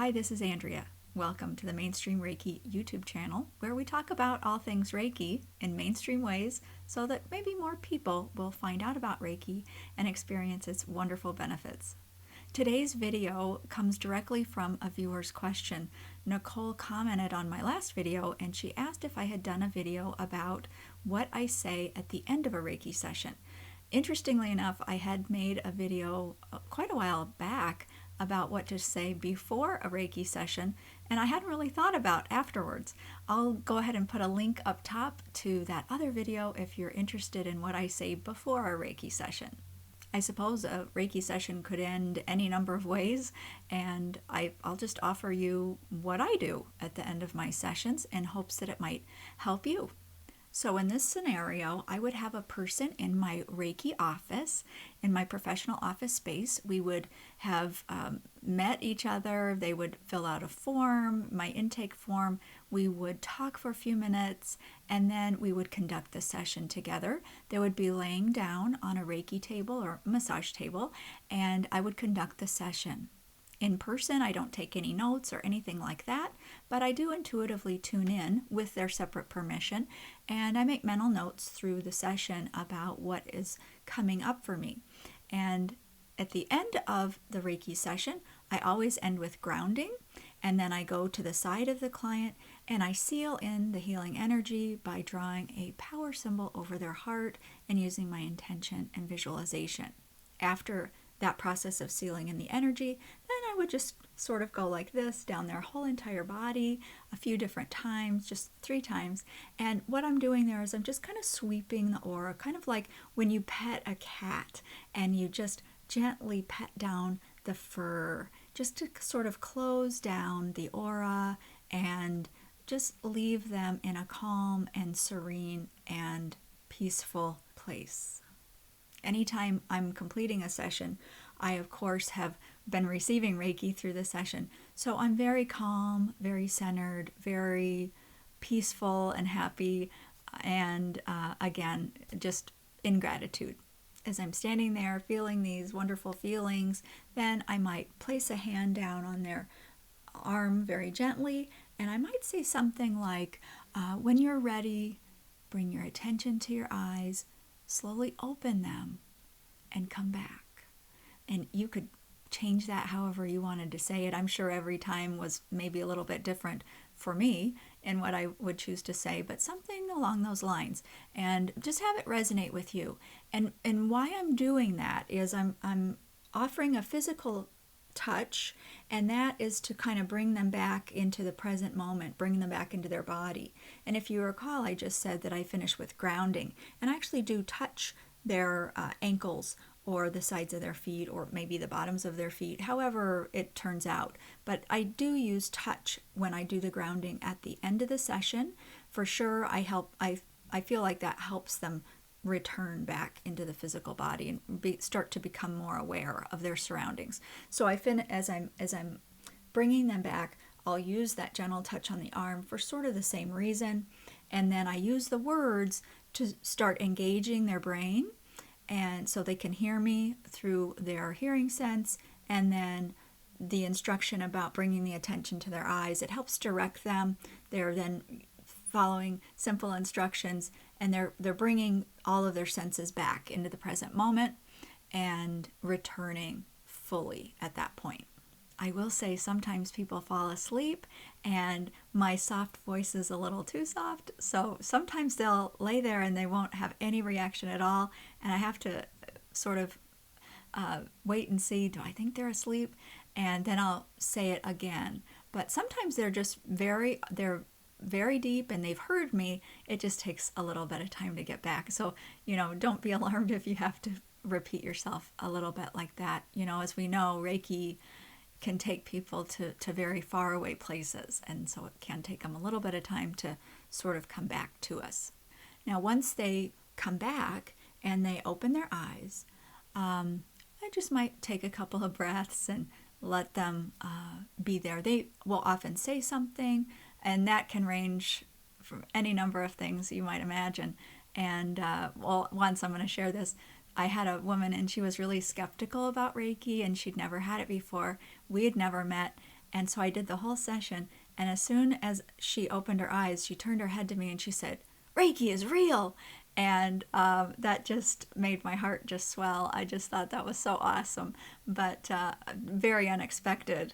Hi, this is Andrea. Welcome to the Mainstream Reiki YouTube channel, where we talk about all things Reiki in mainstream ways so that maybe more people will find out about Reiki and experience its wonderful benefits. Today's video comes directly from a viewer's question. Nicole commented on my last video and she asked if I had done a video about what I say at the end of a Reiki session. Interestingly enough, I had made a video quite a while back about what to say before a Reiki session, and I hadn't really thought about afterwards. I'll go ahead and put a link up top to that other video if you're interested in what I say before a Reiki session. I suppose a Reiki session could end any number of ways, and I'll just offer you what I do at the end of my sessions in hopes that it might help you. So in this scenario, I would have a person in my Reiki office, in my professional office space. We would have met each other. They would fill out a form, my intake form. We would talk for a few minutes, and then we would conduct the session together. They would be laying down on a Reiki table or massage table, and I would conduct the session. In person, I don't take any notes or anything like that, but I do intuitively tune in with their separate permission, and I make mental notes through the session about what is coming up for me. And at the end of the Reiki session, I always end with grounding, and then I go to the side of the client and I seal in the healing energy by drawing a power symbol over their heart and using my intention and visualization. After that process of sealing in the energy, then I would just sort of go like this down their whole entire body a few different times, just 3 times. And what I'm doing there is I'm just kind of sweeping the aura, kind of like when you pet a cat and you just gently pet down the fur, just to sort of close down the aura and just leave them in a calm and serene and peaceful place. Anytime I'm completing a session, I of course have been receiving Reiki through the session. So I'm very calm, very centered, very peaceful and happy, and again, just in gratitude. As I'm standing there feeling these wonderful feelings, then I might place a hand down on their arm very gently, and I might say something like, when you're ready, bring your attention to your eyes, slowly open them and come back. And you could change that however you wanted to say it. I'm sure every time was maybe a little bit different for me in what I would choose to say, but something along those lines. And just have it resonate with you. And why I'm doing that is I'm offering a physical touch, and that is to kind of bring them back into the present moment, bring them back into their body. And if you recall, I just said that I finish with grounding, and I actually do touch their ankles or the sides of their feet or maybe the bottoms of their feet, however it turns out. But I do use touch when I do the grounding at the end of the session. For sure, I feel like that helps them return back into the physical body and start to become more aware of their surroundings. So as I'm bringing them back, I'll use that gentle touch on the arm for sort of the same reason, and then I use the words to start engaging their brain, and so they can hear me through their hearing sense, and then the instruction about bringing the attention to their eyes, it helps direct them. They're then following simple instructions, and they're bringing all of their senses back into the present moment and returning fully at that point. I will say sometimes people fall asleep and my soft voice is a little too soft, so sometimes they'll lay there and they won't have any reaction at all, and I have to sort of wait and see, do I think they're asleep? And then I'll say it again. But sometimes they're very deep and they've heard me. It just takes a little bit of time to get back. So, don't be alarmed if you have to repeat yourself a little bit like that. As we know, Reiki can take people to very far away places, and so it can take them a little bit of time to sort of come back to us. Now, once they come back and they open their eyes, I just might take a couple of breaths and let them be there. They will often say something, and that can range from any number of things you might imagine. And once I'm going to share this. I had a woman and she was really skeptical about Reiki and she'd never had it before. We had never met, And so I did the whole session. And as soon as she opened her eyes, she turned her head to me and she said, "Reiki is real." And that just made my heart just swell. I just thought that was so awesome, but very unexpected,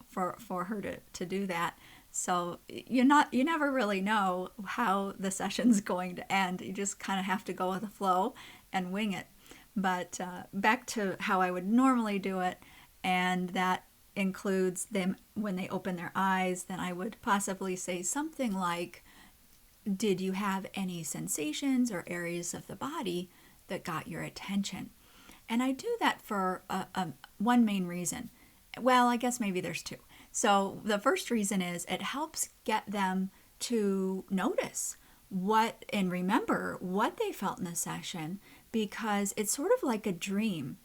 for her to do that. So you never really know how the session's going to end. You just kind of have to go with the flow and wing it. But back to how I would normally do it, and that includes them when they open their eyes, then I would possibly say something like, "Did you have any sensations or areas of the body that got your attention?" And I do that for one main reason. Well, I guess maybe there's two. So the first reason is it helps get them to notice what and remember what they felt in the session, because it's sort of like a dream.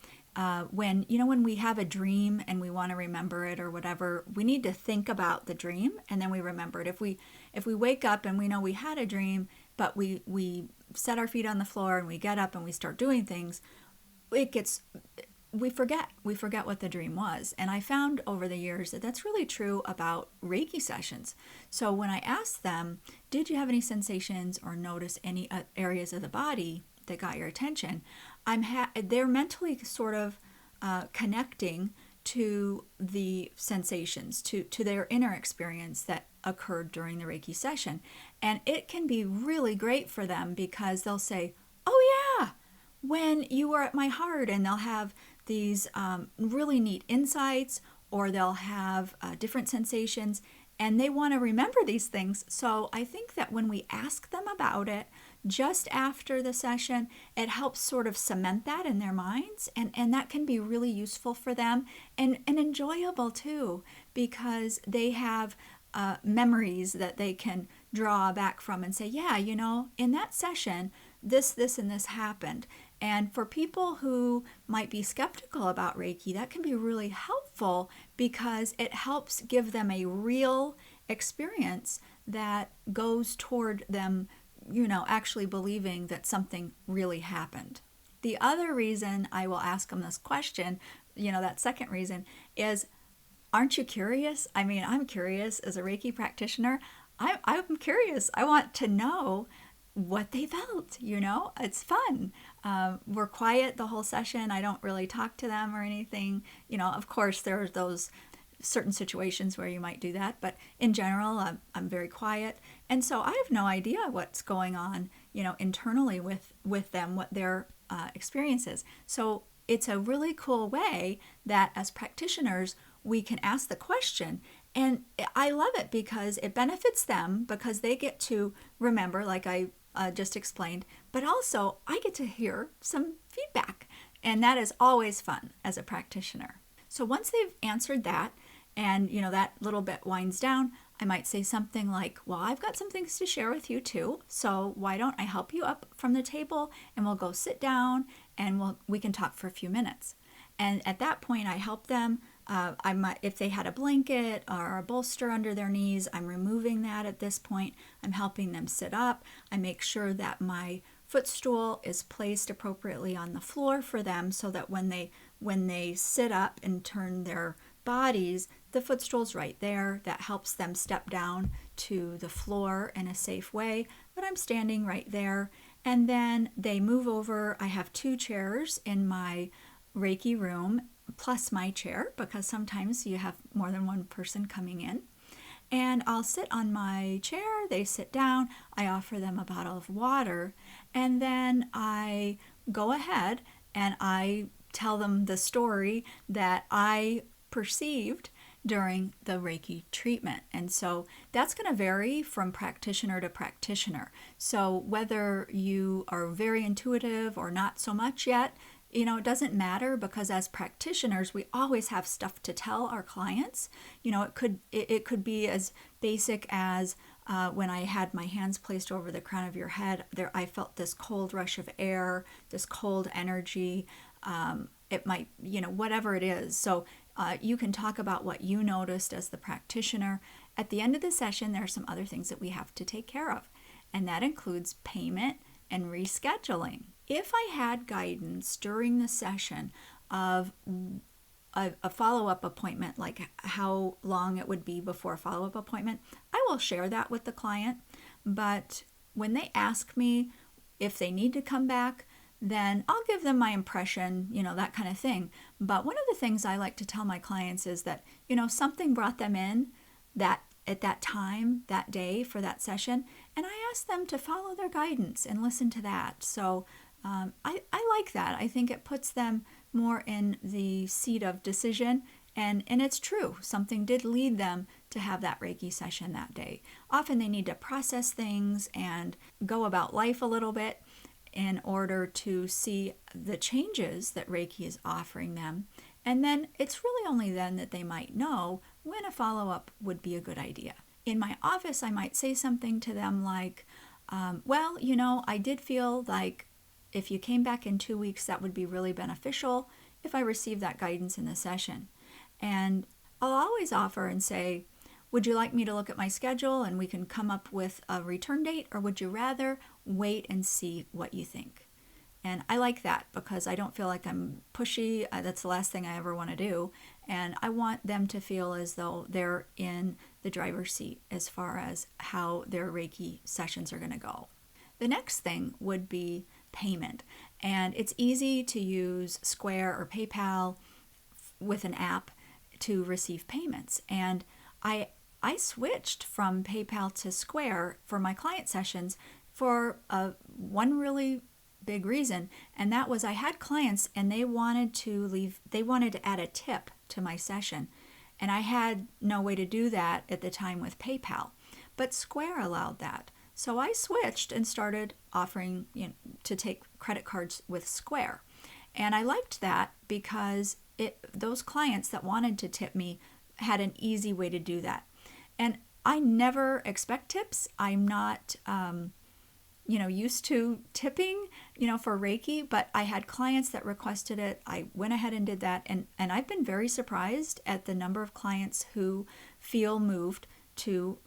When we have a dream and we want to remember it or whatever, we need to think about the dream and then we remember it. If we wake up and we know we had a dream, but we set our feet on the floor and we get up and we start doing things, we forget what the dream was. And I found over the years that that's really true about Reiki sessions. So when I asked them, "Did you have any sensations or notice any areas of the body that got your attention?" they're mentally sort of connecting to the sensations, to their inner experience that occurred during the Reiki session. And it can be really great for them because they'll say, "Oh yeah, when you were at my heart," and they'll have these really neat insights, or they'll have different sensations, and they want to remember these things. So I think that when we ask them about it just after the session, it helps sort of cement that in their minds, and that can be really useful for them and enjoyable too, because they have memories that they can draw back from and say, "Yeah, in that session, this, and this happened." And for people who might be skeptical about Reiki, that can be really helpful because it helps give them a real experience that goes toward them, actually believing that something really happened. The other reason I will ask them this question, that second reason, is, aren't you curious? I mean, I'm curious as a Reiki practitioner. I'm curious. I want to know what they felt. It's fun. We're quiet the whole session. I don't really talk to them or anything. Of course, there are those certain situations where you might do that, but in general, I'm very quiet. And so I have no idea what's going on, internally with them, what their experience is. So it's a really cool way that as practitioners, we can ask the question. And I love it because it benefits them, because they get to remember, like I just explained, but also I get to hear some feedback. And that is always fun as a practitioner. So once they've answered that, and that little bit winds down, I might say something like, "Well, I've got some things to share with you too, so why don't I help you up from the table and we'll go sit down and we can talk for a few minutes." And at that point, I help them. If they had a blanket or a bolster under their knees, I'm removing that at this point. I'm helping them sit up. I make sure that my footstool is placed appropriately on the floor for them, so that when they sit up and turn their bodies, the footstool's right there. That helps them step down to the floor in a safe way, but I'm standing right there. And then they move over. I have 2 chairs in my Reiki room, plus my chair, because sometimes you have more than one person coming in. And I'll sit on my chair, they sit down, I offer them a bottle of water, and then I go ahead and I tell them the story that I perceived during the Reiki treatment. And so that's going to vary from practitioner to practitioner. So whether you are very intuitive or not so much yet, it doesn't matter, because as practitioners, we always have stuff to tell our clients. It could be as basic as when I had my hands placed over the crown of your head, I felt this cold rush of air, this cold energy. It might, whatever it is. So you can talk about what you noticed as the practitioner. At the end of the session, there are some other things that we have to take care of, and that includes payment and rescheduling. If I had guidance during the session of a follow-up appointment, like how long it would be before a follow-up appointment, I will share that with the client. But when they ask me if they need to come back, then I'll give them my impression, that kind of thing. But one of the things I like to tell my clients is that, something brought them in that at that time, that day for that session, and I ask them to follow their guidance and listen to that. So I like that. I think it puts them more in the seat of decision. And it's true, something did lead them to have that Reiki session that day. Often they need to process things and go about life a little bit in order to see the changes that Reiki is offering them. And then it's really only then that they might know when a follow-up would be a good idea. In my office, I might say something to them like, I did feel like if you came back in 2 weeks, that would be really beneficial if I received that guidance in the session. And I'll always offer and say, would you like me to look at my schedule and we can come up with a return date, or would you rather wait and see what you think? And I like that because I don't feel like I'm pushy. That's the last thing I ever want to do. And I want them to feel as though they're in the driver's seat as far as how their Reiki sessions are going to go. The next thing would be payment. And it's easy to use Square or PayPal with an app to receive payments. And I switched from PayPal to Square for my client sessions for one really big reason, and that was I had clients and they wanted to add a tip to my session, and I had no way to do that at the time with PayPal, but Square allowed that. So I switched and started offering to take credit cards with Square, and I liked that because those clients that wanted to tip me had an easy way to do that. And I never expect tips. I'm not used to tipping, for Reiki, but I had clients that requested it. I went ahead and did that. And I've been very surprised at the number of clients who feel moved to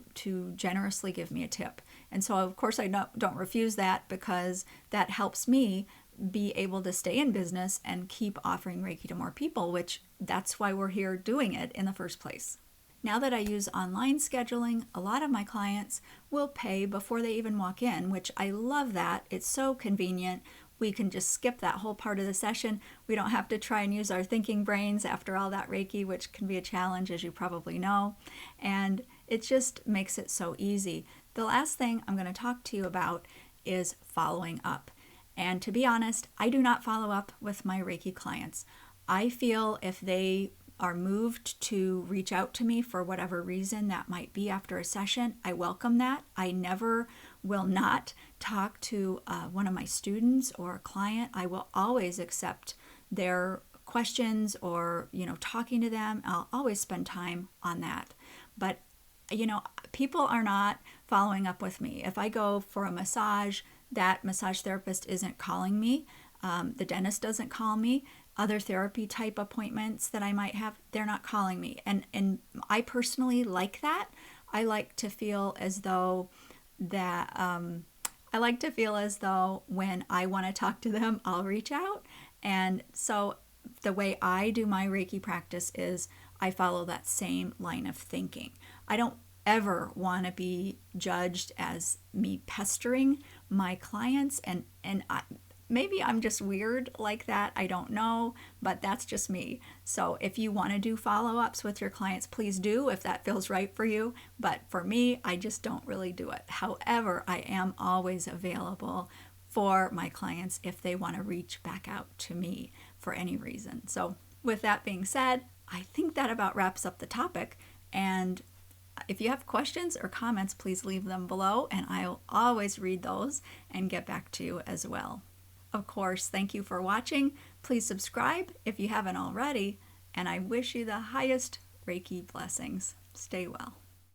generously give me a tip. And so, of course, I don't refuse that because that helps me be able to stay in business and keep offering Reiki to more people, which that's why we're here doing it in the first place. Now that I use online scheduling, a lot of my clients will pay before they even walk in, which I love that. It's so convenient. We can just skip that whole part of the session. We don't have to try and use our thinking brains after all that Reiki, which can be a challenge, as you probably know. And it just makes it so easy. The last thing I'm going to talk to you about is following up. And to be honest, I do not follow up with my Reiki clients. I feel if they are moved to reach out to me for whatever reason that might be after a session, I welcome that. I never will not talk to one of my students or a client. I will always accept their questions or, talking to them. I'll always spend time on that. But, people are not following up with me. If I go for a massage, that massage therapist isn't calling me. The dentist doesn't call me. Other therapy type appointments that I might have, they're not calling me. And I personally like that. I like to feel as though when I want to talk to them, I'll reach out. And so the way I do my Reiki practice is I follow that same line of thinking. I don't ever want to be judged as me pestering my clients, and maybe I'm just weird like that. I don't know, but that's just me. So if you want to do follow-ups with your clients, please do if that feels right for you. But for me, I just don't really do it. However, I am always available for my clients if they want to reach back out to me for any reason. So with that being said, I think that about wraps up the topic. And if you have questions or comments, please leave them below, and I'll always read those and get back to you as well. Of course, thank you for watching. Please subscribe if you haven't already, and I wish you the highest Reiki blessings. Stay well.